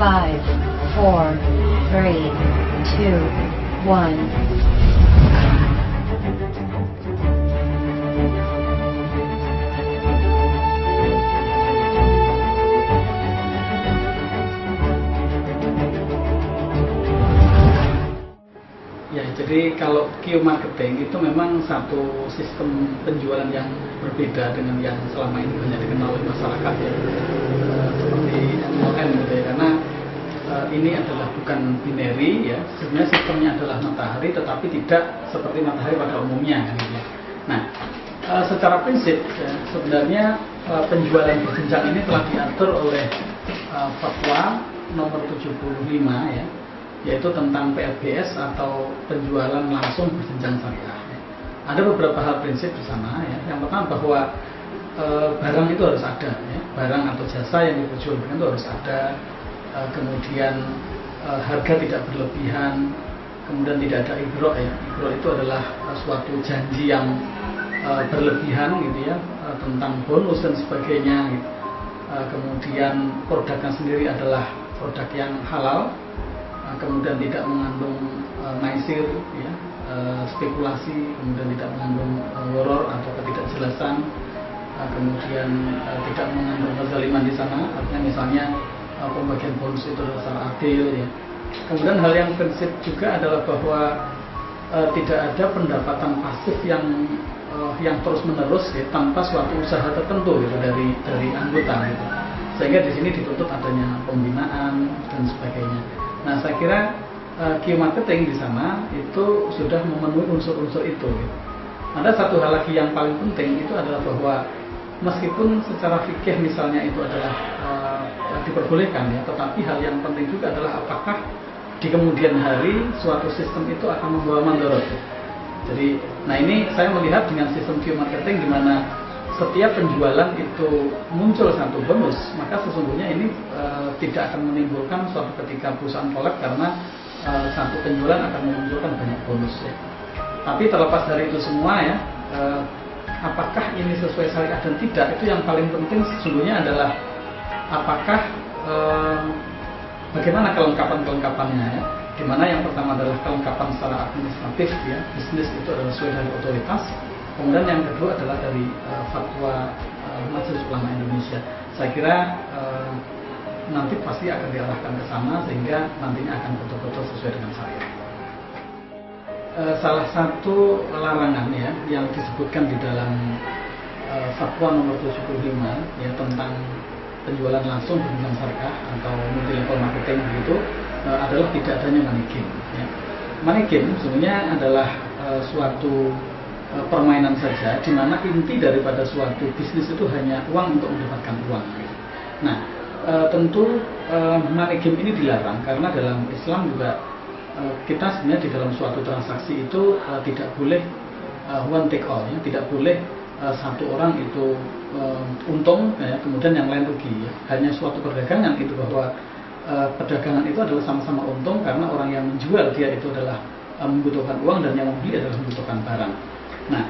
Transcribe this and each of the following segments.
5, 4, 3, 2, 1. Ya, jadi kalau Q marketing itu memang satu sistem penjualan yang berbeda dengan yang selama ini banyak dikenal oleh masyarakat ya, seperti MLM gitu ya, karena ini adalah bukan binary ya, sebenarnya sistemnya adalah matahari tetapi tidak seperti matahari pada umumnya kan, gitu ya. Nah, secara prinsip ya, sebenarnya penjualan berjenjang ini telah diatur oleh Fatwa nomor 75 ya, yaitu tentang PLBS atau penjualan langsung berjenjang syariah. Ada beberapa hal prinsip di sana ya. Yang pertama bahwa barang itu harus ada ya. Barang atau jasa yang diperjualbelikan itu harus ada. Kemudian harga tidak berlebihan. Kemudian tidak ada ibro ya. Ibro itu adalah suatu janji yang berlebihan gitu ya, tentang bonus dan sebagainya gitu. Kemudian produknya sendiri adalah produk yang halal. Kemudian tidak mengandung maisir, ya, spekulasi, kemudian tidak mengandung horor atau ketidakjelasan, kemudian tidak mengandung kezaliman di sana, artinya misalnya pembagian bonus itu adalah secara adil, ya. Kemudian hal yang prinsip juga adalah bahwa tidak ada pendapatan pasif yang terus menerus ya, tanpa suatu usaha tertentu gitu, dari anggota gitu. Sehingga di sini dituntut adanya pembinaan dan sebagainya. Nah, saya kira Q marketing di sana itu sudah memenuhi unsur-unsur itu. Gitu. Ada satu hal lagi yang paling penting itu adalah bahwa meskipun secara fikih misalnya itu adalah diperbolehkan ya, tetapi hal yang penting juga adalah apakah di kemudian hari suatu sistem itu akan membawa mandorot. Jadi, nah ini saya melihat dengan sistem Q marketing di mana setiap penjualan itu muncul satu bonus, maka sesungguhnya ini tidak akan menimbulkan suatu ketika perusahaan kolab karena satu penjualan akan memunculkan banyak bonus ya. Tapi terlepas dari itu semua ya, apakah ini sesuai syariah dan tidak, itu yang paling penting sesungguhnya adalah apakah bagaimana kelengkapan-kelengkapannya ya. Dimana yang pertama adalah kelengkapan secara administratif ya, bisnis itu adalah sesuai dari otoritas. Kemudian yang kedua adalah dari fatwa Majelis Ulama Indonesia. Saya kira nanti pasti akan diarahkan ke sana sehingga nantinya akan betul-betul sesuai dengan syariat. Salah satu larangan ya yang disebutkan di dalam fatwa nomor 75 ya tentang penjualan langsung berjenjang syariah atau multi level marketing begitu adalah tidak adanya money game. Ya. Money game sebenarnya adalah suatu permainan saja, di mana inti daripada suatu bisnis itu hanya uang untuk mendapatkan uang. Nah, tentu money game ini dilarang karena dalam Islam juga kita sebenarnya di dalam suatu transaksi itu tidak boleh one take all, ya. Tidak boleh satu orang itu untung, ya, kemudian yang lain rugi. Ya. Hanya suatu perdagangan itu bahwa perdagangan itu adalah sama-sama untung karena orang yang menjual dia itu adalah membutuhkan uang dan yang membeli adalah membutuhkan barang. Nah,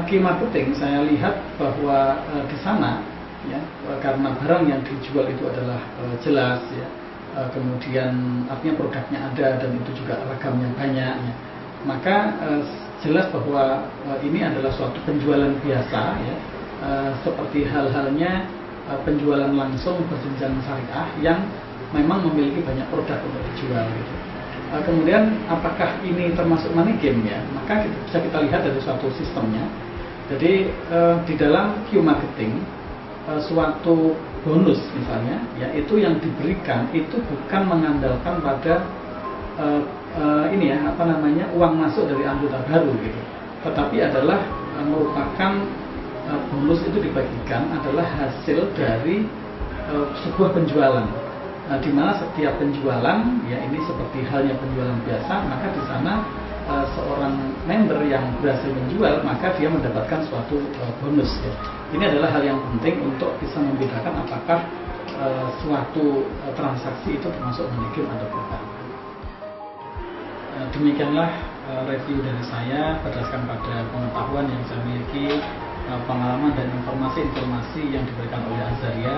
Q marketing saya lihat bahwa di sana ya karena barang yang dijual itu adalah jelas ya, kemudian artinya produknya ada dan itu juga ragamnya banyak ya, maka jelas bahwa ini adalah suatu penjualan biasa ya, seperti hal-halnya penjualan langsung berjenjang syariah yang memang memiliki banyak produk untuk dijual gitu. Kemudian apakah ini termasuk money game ya? Maka bisa kita lihat dari suatu sistemnya. Jadi di dalam Q marketing suatu bonus misalnya, yaitu yang diberikan itu bukan mengandalkan pada ini ya apa namanya uang masuk dari anggota baru gitu, tetapi adalah merupakan bonus itu dibagikan adalah hasil dari sebuah penjualan. Nah, di mana setiap penjualan ya ini seperti halnya penjualan biasa, maka di sana seorang member yang berhasil menjual maka dia mendapatkan suatu bonus ya. Ini adalah hal yang penting untuk bisa membedakan apakah suatu transaksi itu termasuk money game atau bukan. Demikianlah review dari saya berdasarkan pada pengetahuan yang saya miliki, pengalaman dan informasi-informasi yang diberikan oleh Azaria.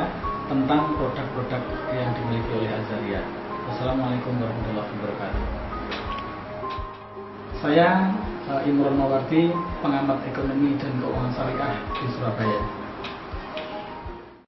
tentang produk-produk yang dimiliki oleh Azalia. Wassalamualaikum warahmatullahi wabarakatuh. Saya Imron Mawardi, pengamat ekonomi dan keuangan syariah di Surabaya.